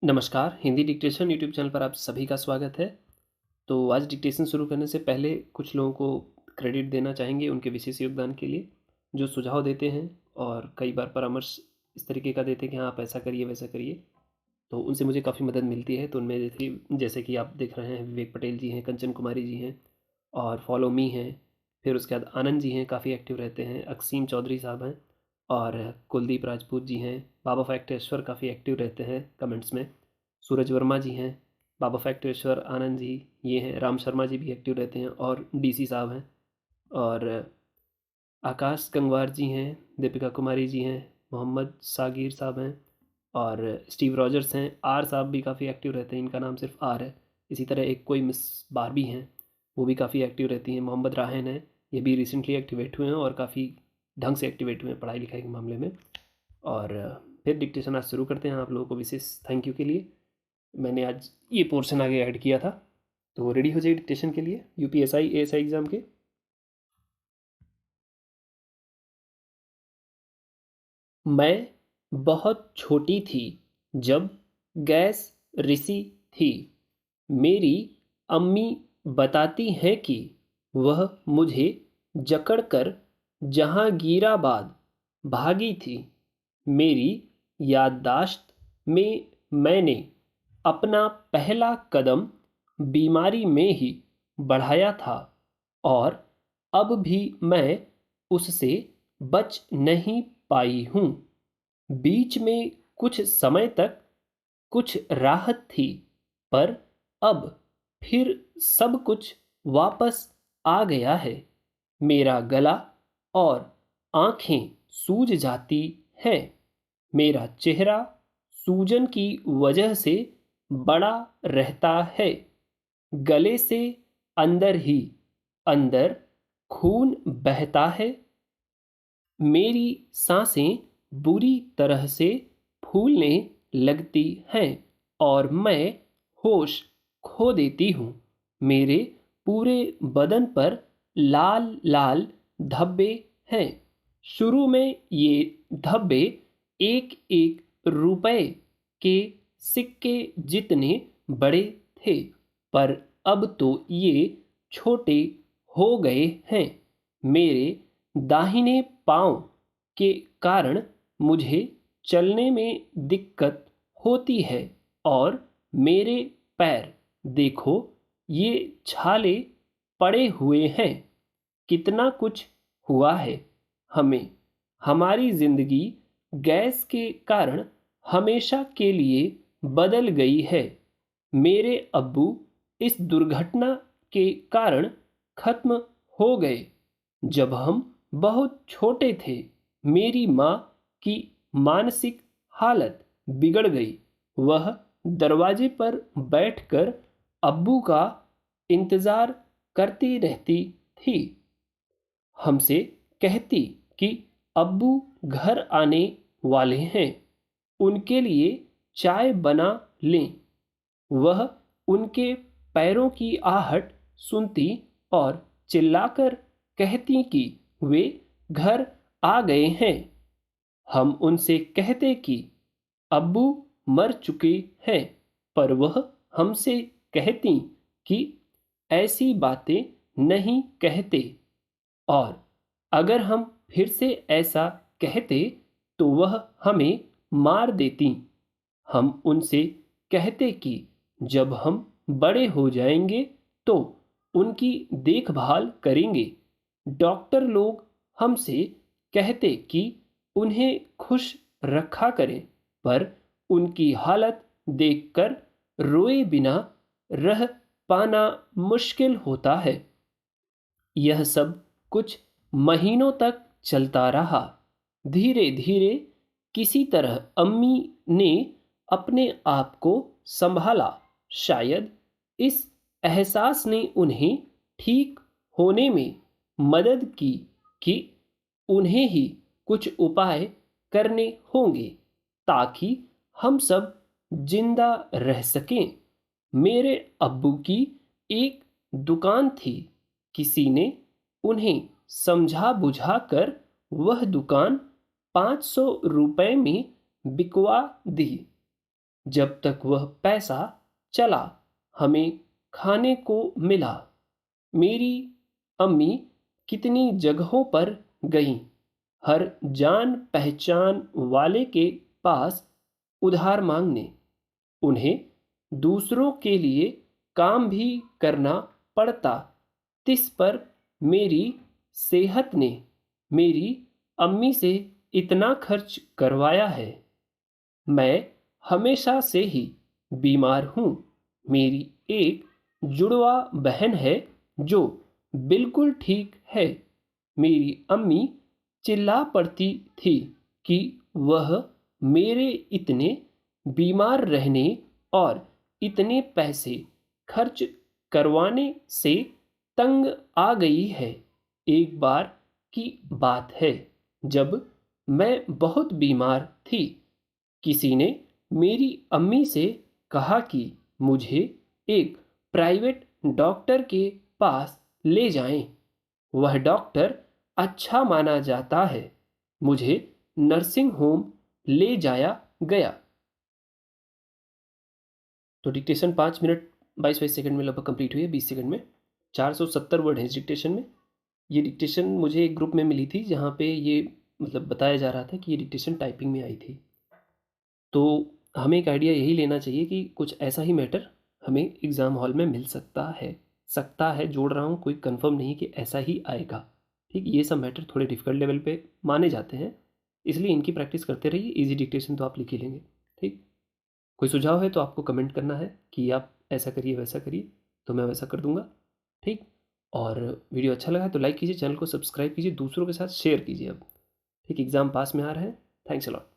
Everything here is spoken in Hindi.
नमस्कार, हिंदी डिक्टेशन यूट्यूब चैनल पर आप सभी का स्वागत है। तो आज डिक्टेशन शुरू करने से पहले कुछ लोगों को क्रेडिट देना चाहेंगे उनके विशेष योगदान के लिए, जो सुझाव देते हैं और कई बार परामर्श इस तरीके का देते हैं कि हाँ, आप ऐसा करिए, वैसा करिए। तो उनसे मुझे काफ़ी मदद मिलती है। तो उनमें जैसे जैसे कि आप देख रहे हैं विवेक पटेल जी हैं, कंचन कुमारी जी हैं और फॉलो मी हैं। फिर उसके बाद आनंद जी हैं, काफ़ी एक्टिव रहते हैं। अक्सीम चौधरी साहब हैं और कुलदीप राजपूत जी हैं। बाबा फैक्टेश्वर काफ़ी एक्टिव रहते हैं कमेंट्स में। सूरज वर्मा जी हैं, बाबा फैक्टेश्वर, आनंद जी ये हैं। राम शर्मा जी भी एक्टिव रहते हैं और डीसी साहब हैं और आकाश गंगवार जी हैं, दीपिका कुमारी जी हैं, मोहम्मद सागिर साहब हैं और स्टीव रॉजर्स हैं। आर साहब भी काफ़ी एक्टिव रहते हैं, इनका नाम सिर्फ आर है। इसी तरह एक कोई मिस बारबी हैं, वो भी काफ़ी एक्टिव रहती हैं। मोहम्मद राहन है, ये भी रिसेंटली एक्टिवेट हुए हैं और काफ़ी ढंग से एक्टिवेट हुए हैं पढ़ाई लिखाई के मामले में। और फिर डिक्टेशन आज शुरू करते हैं। आप लोगों को विशेष थैंक यू के लिए मैंने आज ये पोर्शन आगे ऐड किया था। तो रेडी हो जाइए डिक्टेशन के लिए यूपीएसआई एएसआई एग्ज़ाम के। मैं बहुत छोटी थी जब गैस रिसी थी। मेरी अम्मी बताती हैं कि वह मुझे जकड़कर जहांगीराबाद भागी थी। मेरी याददाश्त में मैंने अपना पहला कदम बीमारी में ही बढ़ाया था और अब भी मैं उससे बच नहीं पाई हूँ। बीच में कुछ समय तक कुछ राहत थी, पर अब फिर सब कुछ वापस आ गया है। मेरा गला और आँखें सूज जाती हैं। मेरा चेहरा सूजन की वजह से बड़ा रहता है। गले से अंदर ही अंदर खून बहता है। मेरी सांसें बुरी तरह से फूलने लगती हैं और मैं होश खो देती हूँ। मेरे पूरे बदन पर लाल लाल धब्बे हैं। शुरू में ये धब्बे एक एक रुपए के सिक्के जितने बड़े थे, पर अब तो ये छोटे हो गए हैं। मेरे दाहिने पाँव के कारण मुझे चलने में दिक्कत होती है और मेरे पैर देखो, ये छाले पड़े हुए हैं। कितना कुछ हुआ है हमें। हमारी ज़िंदगी गैस के कारण हमेशा के लिए बदल गई है। मेरे अब्बू इस दुर्घटना के कारण खत्म हो गए जब हम बहुत छोटे थे। मेरी माँ की मानसिक हालत बिगड़ गई। वह दरवाजे पर बैठकर अब्बू का इंतज़ार करती रहती थी। हमसे कहती कि अब्बू घर आने वाले हैं, उनके लिए चाय बना लें। वह उनके पैरों की आहट सुनती और चिल्लाकर कहती कि वे घर आ गए हैं। हम उनसे कहते कि अब्बू मर चुके हैं, पर वह हमसे कहती कि ऐसी बातें नहीं कहते और अगर हम फिर से ऐसा कहते तो वह हमें मार देती। हम उनसे कहते कि जब हम बड़े हो जाएंगे तो उनकी देखभाल करेंगे। डॉक्टर लोग हमसे कहते कि उन्हें खुश रखा करें, पर उनकी हालत देखकर रोए बिना रह पाना मुश्किल होता है। यह सब कुछ महीनों तक चलता रहा। धीरे धीरे किसी तरह अम्मी ने अपने आप को संभाला। शायद इस एहसास ने उन्हें ठीक होने में मदद की कि उन्हें ही कुछ उपाय करने होंगे ताकि हम सब जिंदा रह सकें। मेरे अब्बू की एक दुकान थी। किसी ने उन्हें समझा बुझा कर वह दुकान 500 रुपए में बिकवा दी। जब तक वह पैसा चला हमें खाने को मिला। मेरी अम्मी कितनी जगहों पर गईं, हर जान पहचान वाले के पास उधार मांगने। उन्हें दूसरों के लिए काम भी करना पड़ता। तिस पर मेरी सेहत ने मेरी अम्मी से इतना खर्च करवाया है। मैं हमेशा से ही बीमार हूँ। मेरी एक जुड़वा बहन है जो बिल्कुल ठीक है। मेरी अम्मी चिल्ला पड़ती थी कि वह मेरे इतने बीमार रहने और इतने पैसे खर्च करवाने से तंग आ गई है। एक बार की बात है, जब मैं बहुत बीमार थी, किसी ने मेरी अम्मी से कहा कि मुझे एक प्राइवेट डॉक्टर के पास ले जाएं। वह डॉक्टर अच्छा माना जाता है। मुझे नर्सिंग होम ले जाया गया। तो डिक्टेशन 5 मिनट 22 सेकंड में लगभग कंप्लीट हुई है, 20 सेकंड में। 470 वर्ड हैं इस डिक्टेशन में। ये डिक्टेशन मुझे एक ग्रुप में मिली थी जहाँ पे ये मतलब बताया जा रहा था कि ये डिक्टेशन टाइपिंग में आई थी। तो हमें एक आइडिया यही लेना चाहिए कि कुछ ऐसा ही मैटर हमें एग्ज़ाम हॉल में मिल सकता है जोड़ रहा हूँ, कोई कंफर्म नहीं कि ऐसा ही आएगा। ठीक, ये सब मैटर थोड़े डिफ़िकल्ट लेवल पे माने जाते हैं, इसलिए इनकी प्रैक्टिस करते रहिए। इजी डिक्टेशन तो आप लिख ही लेंगे। ठीक, कोई सुझाव है तो आपको कमेंट करना है कि आप ऐसा करिए वैसा करिए, तो मैं वैसा कर दूंगा। ठीक, और वीडियो अच्छा लगा तो लाइक कीजिए, चैनल को सब्सक्राइब कीजिए, दूसरों के साथ शेयर कीजिए। अब ठीक, एग्ज़ाम पास में आ रहे हैं। Thanks a lot.